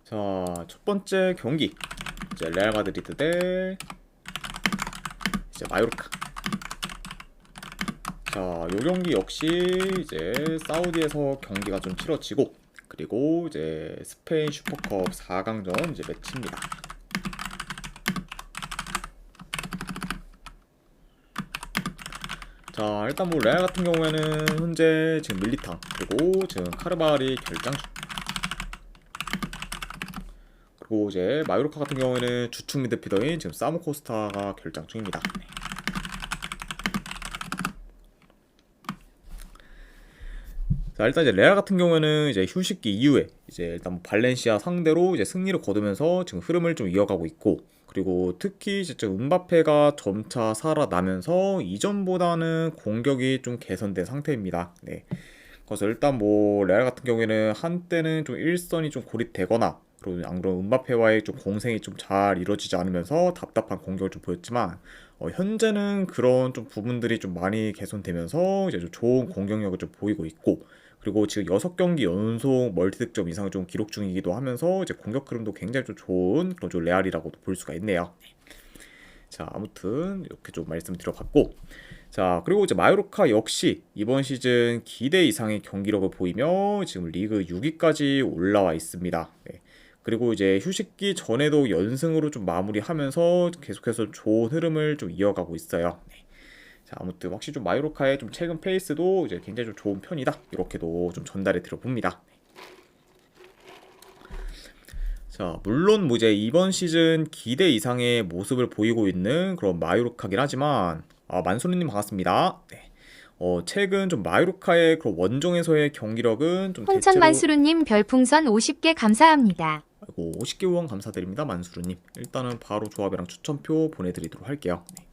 자, 첫 번째 경기 이제 레알 마드리드 대 이제 마요르카. 자, 요 경기 역시 이제 사우디에서 경기가 좀 치러지고, 그리고 이제 스페인 슈퍼컵 4강전 이제 매치입니다. 자, 일단 뭐 레알 같은 경우에는 현재 지금 밀리탕 그리고 지금 카르발이 결장 중. 그리고 이제 마요르카 같은 경우에는 주축 미드필더인 지금 사무 코스타가 결장 중입니다. 자, 일단 이제 레알 같은 경우에는 이제 휴식기 이후에 이제 일단 뭐 발렌시아 상대로 이제 승리를 거두면서 지금 흐름을 좀 이어가고 있고, 그리고 특히 이제 좀 음바페가 점차 살아나면서 이전보다는 공격이 좀 개선된 상태입니다. 네. 그래서 일단 뭐 레알 같은 경우에는 한때는 좀 일선이 좀 고립되거나, 그리고 안 그러면 음바페와의 좀 공생이 좀 잘 이루어지지 않으면서 답답한 공격을 좀 보였지만, 현재는 그런 좀 부분들이 좀 많이 개선되면서 이제 좀 좋은 공격력을 좀 보이고 있고, 그리고 지금 6경기 연속 멀티득점 이상을 좀 기록 중이기도 하면서 이제 공격 흐름도 굉장히 좀 좋은 그런 좀 레알이라고도 볼 수가 있네요. 자, 아무튼 이렇게 좀 말씀드려봤고, 자, 그리고 이제 마요르카 역시 이번 시즌 기대 이상의 경기력을 보이며 지금 리그 6위까지 올라와 있습니다. 네. 그리고 이제 휴식기 전에도 연승으로 좀 마무리하면서 계속해서 좋은 흐름을 좀 이어가고 있어요. 네. 자, 아무튼 확실히 좀 마요르카의 좀 최근 페이스도 이제 굉장히 좀 좋은 편이다, 이렇게도 좀 전달해 드려 봅니다. 자, 물론 뭐 이제 이번 시즌 기대 이상의 모습을 보이고 있는 그런 마요르카긴 하지만, 만수르님 반갑습니다. 네. 최근 좀 마요르카의 그런 원정에서의 경기력은 좀 홍천 대체로, 만수르님 별풍선 50개 감사합니다. 아이고 50개 후원 감사드립니다, 만수르님. 일단은 바로 조합이랑 추천표 보내드리도록 할게요. 네.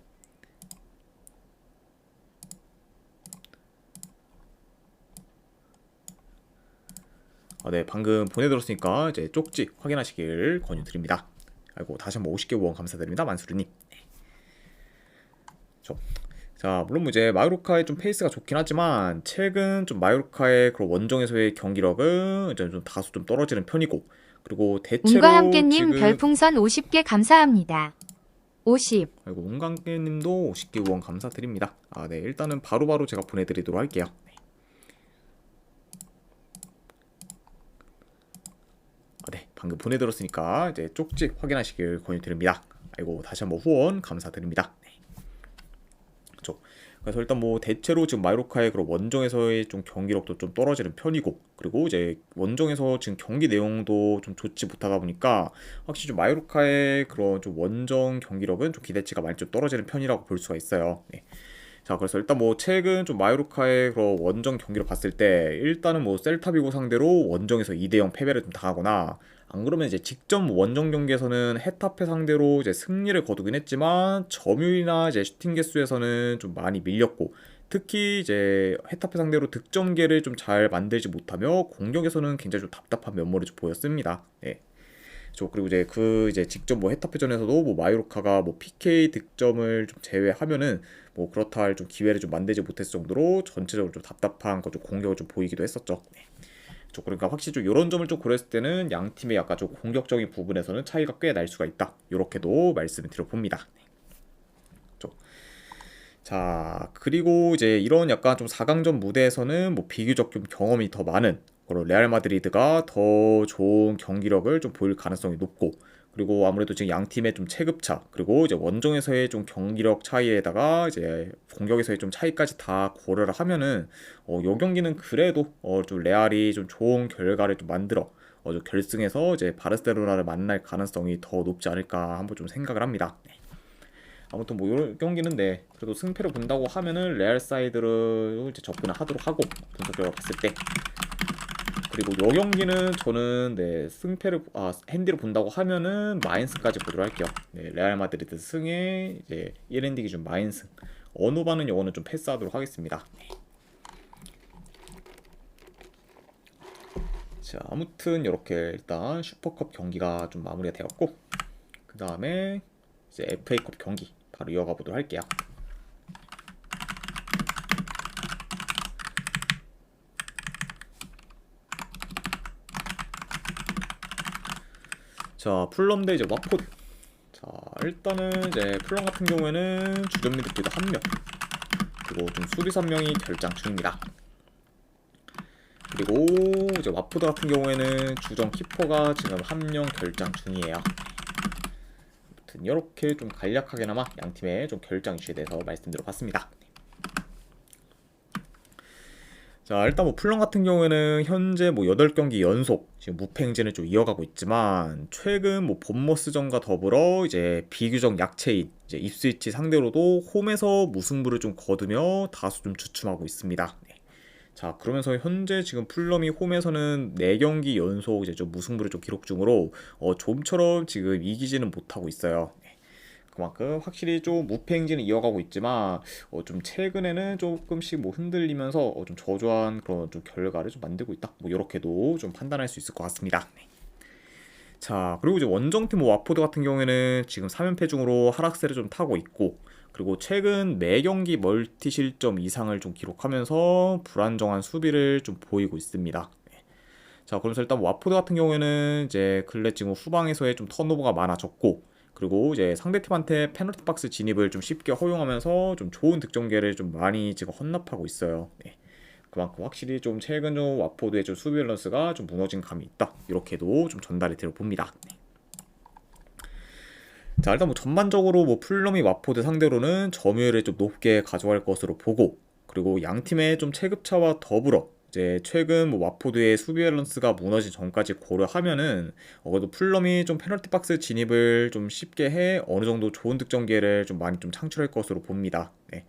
네, 방금 보내드렸으니까 이제 쪽지 확인하시길 권유드립니다. 아이고 다시 한번 50개 후원 감사드립니다, 만수르님. 자, 물론 뭐 이제 마요르카의 좀 페이스가 좋긴 하지만 최근 좀 마요르카의 그런 원정에서의 경기력은 이제 좀 다소 좀 떨어지는 편이고, 그리고 운과 대체로 함께님 지금, 별풍선 50개 감사합니다. 50. 아이고 운강깨님도 50개 후원 감사드립니다. 네, 일단은 바로바로 제가 보내드리도록 할게요. 네, 방금 보내드렸으니까 이제 쪽지 확인하시길 권유드립니다. 아이고 다시 한번 후원 감사드립니다. 네. 그렇죠. 그래서 일단 뭐 대체로 지금 마요르카의 그런 원정에서의 좀 경기력도 좀 떨어지는 편이고, 그리고 이제 원정에서 지금 경기 내용도 좀 좋지 못하다 보니까 확실히 좀 마요르카의 그런 좀 원정 경기력은 좀 기대치가 많이 좀 떨어지는 편이라고 볼 수가 있어요. 네. 자, 그래서 일단 뭐 최근 좀 마요르카의 그런 원정 경기를 봤을 때 일단은 뭐 셀타비고 상대로 원정에서 2대0 패배를 좀 당하거나, 안 그러면 이제 직접 원정 경기에서는 헤타페 상대로 이제 승리를 거두긴 했지만 점유율이나 이제 슈팅 개수에서는 좀 많이 밀렸고, 특히 이제 헤타페 상대로 득점계를 좀 잘 만들지 못하며 공격에서는 굉장히 좀 답답한 면모를 좀 보였습니다. 네. 그리고 이제 그 이제 직접 뭐 헤타페전에서도 뭐 마요르카가 뭐 PK 득점을 좀 제외하면은 뭐 그렇다 할 좀 기회를 좀 만들지 못했을 정도로 전체적으로 좀 답답한 좀 공격을 좀 보이기도 했었죠. 네. 그러니까 확실히 좀 이런 점을 좀 고려했을 때는 양 팀의 약간 좀 공격적인 부분에서는 차이가 꽤 날 수가 있다, 이렇게도 말씀을 드려봅니다. 자, 그리고 이제 이런 약간 좀 4강전 무대에서는 뭐 비교적 좀 경험이 더 많은 그런 레알 마드리드가 더 좋은 경기력을 좀 보일 가능성이 높고, 그리고 아무래도 지금 양 팀의 좀 체급차, 그리고 이제 원정에서의 좀 경기력 차이에다가 이제 공격에서의 좀 차이까지 다 고려를 하면은 요 경기는 그래도 좀 레알이 좀 좋은 결과를 좀 만들어 좀 결승에서 이제 바르셀로나를 만날 가능성이 더 높지 않을까 한번 좀 생각을 합니다. 아무튼 뭐 이런 경기는 네, 그래도 승패를 본다고 하면은 레알 사이드로 이제 접근을 하도록 하고, 분석적으로 봤을 때, 그리고 요 경기는 저는 네, 승패를 핸디를 본다고 하면은 마인스까지 보도록 할게요. 네, 레알 마드리드 승에 이제 1핸디 기준 마인스, 어느 반은 요거는 좀 패스하도록 하겠습니다. 자, 아무튼 이렇게 일단 슈퍼컵 경기가 좀 마무리가 되었고, 그 다음에 이제 FA컵 경기 바로 이어가 보도록 할게요. 자, 풀럼 대 이제 와포드. 자, 일단은 이제 풀럼 같은 경우에는 주전 미드필더 1명, 그리고 좀 수비수 1명이 결장 중입니다. 그리고 이제 와포드 같은 경우에는 주전 키퍼가 지금 1명 결장 중이에요. 아무튼 이렇게 좀 간략하게나마 양 팀의 좀 결장 이슈에 대해서 말씀드려봤습니다. 자, 일단 뭐 풀럼 같은 경우에는 현재 뭐 8경기 연속 지금 무패 행진을 좀 이어가고 있지만, 최근 뭐 본머스전과 더불어 이제 비교적 약체인 이제 입스위치 상대로도 홈에서 무승부를 좀 거두며 다소 좀 주춤하고 있습니다. 네. 자, 그러면서 현재 지금 풀럼이 홈에서는 4경기 연속 이제 좀 무승부를 좀 기록 중으로 좀처럼 지금 이기지는 못하고 있어요. 네. 그만큼 확실히 좀 무패 행진을 이어가고 있지만 좀 최근에는 조금씩 뭐 흔들리면서 좀 저조한 그런 좀 결과를 좀 만들고 있다. 뭐 이렇게도 좀 판단할 수 있을 것 같습니다. 네. 자, 그리고 이제 원정팀 뭐 와포드 같은 경우에는 지금 3연패 중으로 하락세를 좀 타고 있고, 그리고 최근 매 경기 멀티 실점 이상을 좀 기록하면서 불안정한 수비를 좀 보이고 있습니다. 네. 자, 그래서 일단 와포드 같은 경우에는 이제 근래 지금 후방에서의 좀 턴오버가 많아졌고, 그리고 이제 상대팀한테 페널티 박스 진입을 좀 쉽게 허용하면서 좀 좋은 득점계를 좀 많이 지금 헌납하고 있어요. 네. 그만큼 확실히 좀 최근 좀 와포드의 좀 수비 밸런스가 좀 무너진 감이 있다. 이렇게도 좀 전달이 되어 봅니다. 네. 자, 일단 뭐 전반적으로 뭐 풀럼이 와포드 상대로는 점유율을 좀 높게 가져갈 것으로 보고, 그리고 양 팀의 좀 체급차와 더불어 이제 최근 뭐 와포드의 수비 밸런스가 무너진 전까지 고려하면은 그래도 풀럼이 좀 페널티 박스 진입을 좀 쉽게 해 어느 정도 좋은 득점 기회를 좀 많이 좀 창출할 것으로 봅니다. 네.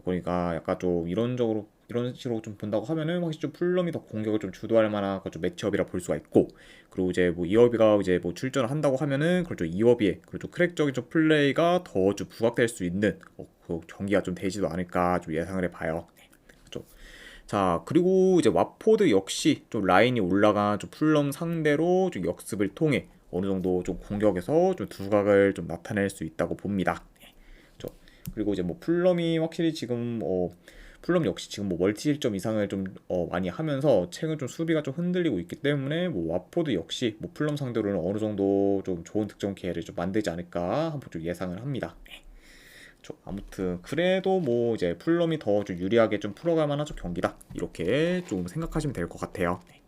그러니까 약간 좀 이런 식으로 좀 본다고 하면은 확실히 좀 풀럼이 더 공격을 좀 주도할 만한 그좀 매치업이라 볼 수가 있고, 그리고 이제 뭐 이어비가 이제 뭐 출전을 한다고 하면은 그렇죠, 이어비의 그렇죠 크랙적인 좀 플레이가 더 좀 부각될 수 있는 그 경기가 좀 되지도 않을까 좀 예상을 해봐요. 네, 그렇죠. 자, 그리고 이제 와포드 역시 좀 라인이 올라간 좀 풀럼 상대로 좀 역습을 통해 어느 정도 좀 공격에서 좀 두각을 좀 나타낼 수 있다고 봅니다. 네, 그렇죠. 그리고 이제 뭐 풀럼이 확실히 지금 풀럼 역시 지금 뭐 멀티 실점 이상을 좀 많이 하면서 최근 좀 수비가 좀 흔들리고 있기 때문에 뭐 와포드 역시 뭐 풀럼 상대로는 어느 정도 좀 좋은 득점 기회를 좀 만들지 않을까 한번 좀 예상을 합니다. 네. 아무튼 그래도 뭐 이제 풀럼이 더 좀 유리하게 좀 풀어갈 만한 좀 경기다, 이렇게 좀 생각하시면 될 것 같아요. 네.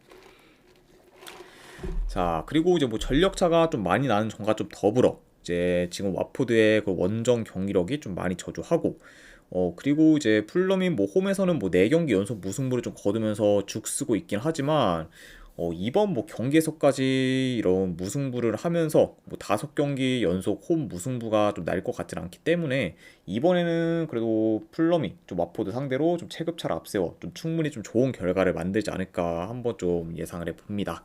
자, 그리고 이제 뭐 전력차가 좀 많이 나는 전과 좀 더불어 이제 지금 와포드의 그 원정 경기력이 좀 많이 저조하고, 그리고 이제 풀럼이 뭐 홈에서는 뭐 4경기 연속 무승부를 좀 거두면서 죽쓰고 있긴 하지만 이번 뭐 경기에서까지 이런 무승부를 하면서 뭐 5경기 연속 홈 무승부가 좀 날 것 같지는 않기 때문에 이번에는 그래도 풀럼이 좀 와포드 상대로 좀 체급차를 앞세워 좀 충분히 좀 좋은 결과를 만들지 않을까 한번 좀 예상을 해봅니다.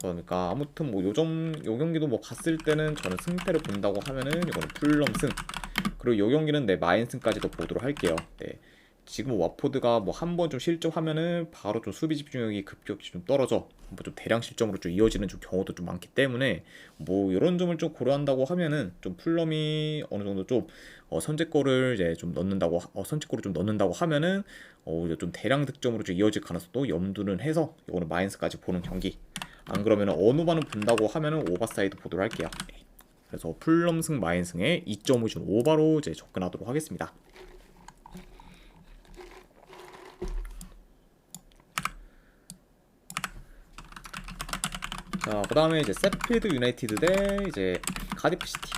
그러니까 아무튼 뭐 요 경기도 뭐 봤을 때는 저는 승패를 본다고 하면은 이거는 풀럼 승, 그리고 요 경기는 내 마인승까지도 보도록 할게요. 네. 지금 와포드가 뭐 한 번 좀 실점하면은 바로 좀 수비 집중력이 급격히 좀 떨어져 뭐 좀 대량 실점으로 좀 이어지는 좀 경우도 좀 많기 때문에 뭐 이런 점을 좀 고려한다고 하면은 좀 풀럼이 어느 정도 좀 선제골을 이제 좀 넣는다고 선제골을 좀 넣는다고 하면은 이제 좀 대량 득점으로 좀 이어질 가능성도 염두는 해서 이거는 마인스까지 보는 경기. 안 그러면은 어느 반을 본다고 하면은 오버사이드 보도록 할게요. 네. 그래서 풀럼승 마인승에 2.5 준 오버로 이제 접근하도록 하겠습니다. 자, 그 다음에 이제 세필드 유나이티드 대 이제 카디프 시티.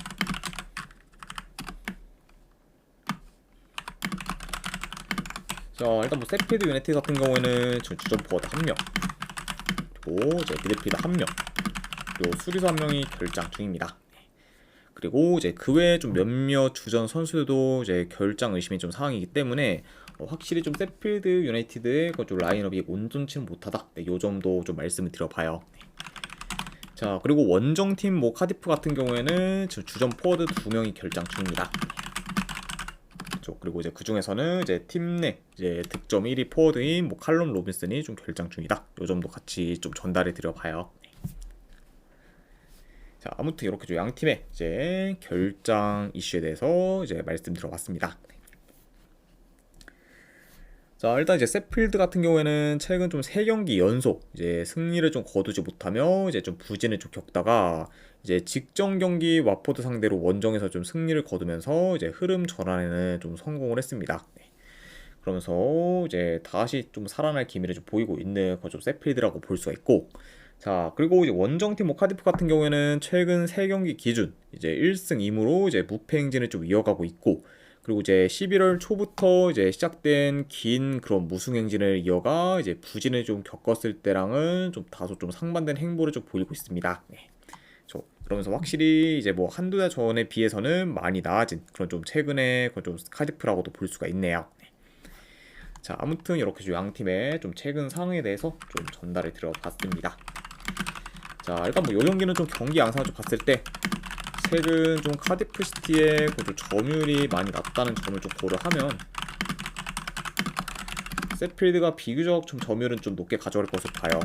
자, 일단 뭐 세필드 유나이티드 같은 경우에는 지금 주전 포워드 1명, 그리고 이제 미드필더 1명, 그리고 수비수 1명이 결장 중입니다. 그리고 이제 그 외에 좀 몇몇 주전 선수들도 이제 결장 의심이 좀 상황이기 때문에 확실히 좀 세필드 유나이티드의 그 좀 라인업이 온전치는 못하다. 네, 요 점도 좀 말씀을 드려봐요. 네. 자, 그리고 원정팀 뭐 카디프 같은 경우에는 지금 주전 포워드 2명이 결장 중입니다. 그리고 이제 그 중에서는 이제 팀 내 이제 득점 1위 포워드인 뭐 칼럼 로빈슨이 좀 결장 중이다. 요 점도 같이 좀 전달해 드려봐요. 자, 아무튼 이렇게 좀 양 팀의 이제 결장 이슈에 대해서 이제 말씀드려봤습니다. 자, 일단 이제 셋필드 같은 경우에는 최근 좀 3경기 연속 이제 승리를 좀 거두지 못하며 이제 좀 부진을 좀 겪다가 이제 직전 경기 와포드 상대로 원정에서 좀 승리를 거두면서 이제 흐름 전환에는 좀 성공을 했습니다. 네. 그러면서 이제 다시 좀 살아날 기미를 좀 보이고 있는 그런 좀 셋필드라고 볼 수가 있고, 자, 그리고 이제 원정팀 뭐 카디프 같은 경우에는 최근 3경기 기준 이제 1승 2무로 이제 무패 행진을 좀 이어가고 있고, 그리고 이제 11월 초부터 이제 시작된 긴 그런 무승 행진을 이어가 이제 부진을 좀 겪었을 때랑은 좀 다소 좀 상반된 행보를 좀 보이고 있습니다. 네. 그러면서 확실히 이제 뭐 한두 달 전에 비해서는 많이 나아진 그런 좀 최근의 그런 좀 카디프라고도 볼 수가 있네요. 네. 자, 아무튼 이렇게 좀 양 팀의 좀 최근 상황에 대해서 좀 전달을 드려봤습니다. 자, 일단 뭐 요 경기는 좀 경기 양상을 좀 봤을 때 최근 좀 카디프 시티의 그 점유율이 많이 낮다는 점을 좀 고려하면 셋필드가 비교적 좀 점유율은 좀 높게 가져갈 것으로 봐요.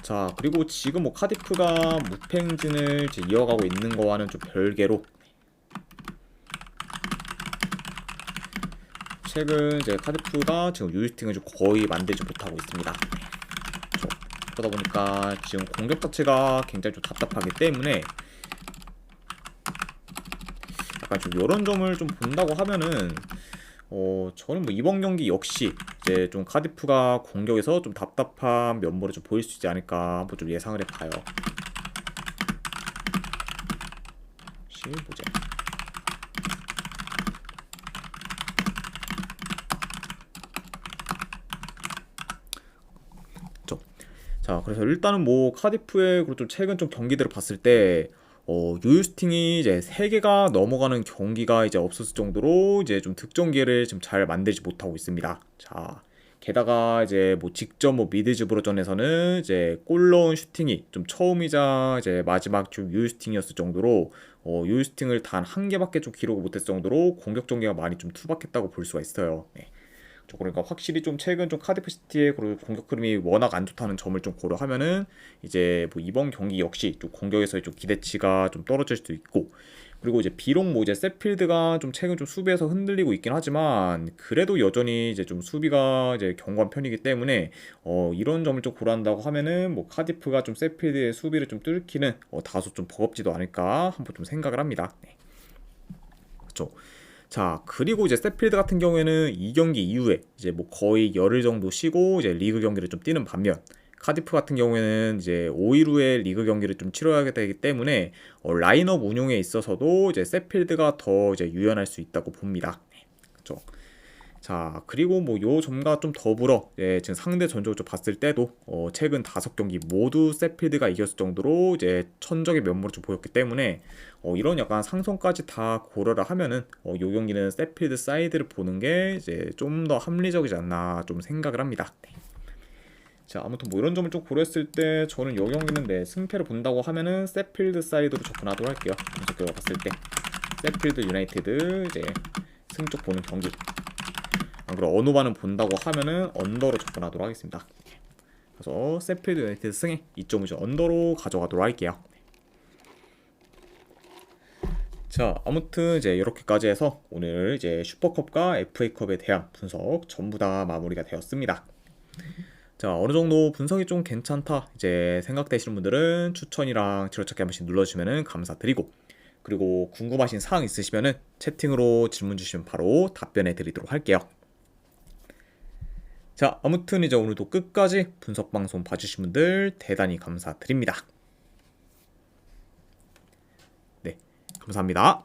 자, 그리고 지금 뭐 카디프가 무패 행진을 이제 이어가고 있는 거와는 좀 별개로 최근 이제 카디프가 지금 유효스팅을 좀 거의 만들지 못하고 있습니다. 그렇죠. 그러다 보니까 지금 공격 자체가 굉장히 좀 답답하기 때문에 약간 좀 이런 점을 좀 본다고 하면은 저는 뭐 이번 경기 역시 이제 좀 카디프가 공격에서 좀 답답한 면모를 좀 보일 수 있지 않을까 한번 좀 예상을 해봐요. 혹시 보자. 자, 그래서 일단은 뭐 카디프의 그리고 좀 최근 좀 경기들을 봤을 때 유유스팅이 이제 3개가 넘어가는 경기가 이제 없었을 정도로 이제 좀 득점 기회를 좀 잘 만들지 못하고 있습니다. 자, 게다가 이제 뭐 직접 뭐 미드즈브로전에서는 이제 골 넣은 슈팅이 좀 처음이자 이제 마지막 좀 유유스팅이었을 정도로 유유스팅을 단 1개밖에 좀 기록을 못했을 정도로 공격 전개가 많이 좀 투박했다고 볼 수가 있어요. 네. 그러니까 확실히 좀 최근 좀 카디프 시티의 공격 흐름이 워낙 안 좋다는 점을 좀 고려하면은 이제 뭐 이번 경기 역시 좀 공격에서의 좀 기대치가 좀 떨어질 수도 있고, 그리고 이제 비록 뭐 이제 셋필드가 좀 최근 좀 수비에서 흔들리고 있긴 하지만 그래도 여전히 이제 좀 수비가 이제 견고한 편이기 때문에 이런 점을 좀 고려한다고 하면은 뭐 카디프가 좀 셋필드의 수비를 좀 뚫기는 다소 좀 버겁지도 않을까 한번 좀 생각을 합니다. 네. 그렇죠. 자, 그리고 이제 셋필드 같은 경우에는 이 경기 이후에 이제 뭐 거의 열흘 정도 쉬고 이제 리그 경기를 좀 뛰는 반면 카디프 같은 경우에는 이제 5일 후에 리그 경기를 좀 치러야 되기 때문에 라인업 운용에 있어서도 이제 셋필드가 더 이제 유연할 수 있다고 봅니다. 그렇죠. 자, 그리고 뭐 요 점과 좀 더불어 지금 상대 전적을 좀 봤을 때도 최근 5경기 모두 셋필드가 이겼을 정도로 이제 천적의 면모를 좀 보였기 때문에 이런 약간 상성까지 다 고려를 하면은 요 경기는 셋필드 사이드를 보는 게 이제 좀 더 합리적이지 않나 좀 생각을 합니다. 네. 자, 아무튼 뭐 이런 점을 좀 고려했을 때 저는 요 경기는 승패를 본다고 하면은 셋필드 사이드로 접근하도록 할게요. 분석 결과 봤을 때 셋필드 유나이티드 이제 승쪽 보는 경기. 안 그래 언어반은 본다고 하면은 언더로 접근하도록 하겠습니다. 그래서 셋필드 유나이티드 승에 2.5점 언더로 가져가도록 할게요. 자, 아무튼 이제 이렇게까지 해서 오늘 이제 슈퍼컵과 FA컵에 대한 분석 전부 다 마무리가 되었습니다. 자, 어느 정도 분석이 좀 괜찮다 이제 생각되시는 분들은 추천이랑 지로찾기 한 번씩 눌러주시면 감사드리고, 그리고 궁금하신 사항 있으시면은 채팅으로 질문 주시면 바로 답변해 드리도록 할게요. 자, 아무튼 이제 오늘도 끝까지 분석 방송 봐주신 분들 대단히 감사드립니다. 네, 감사합니다.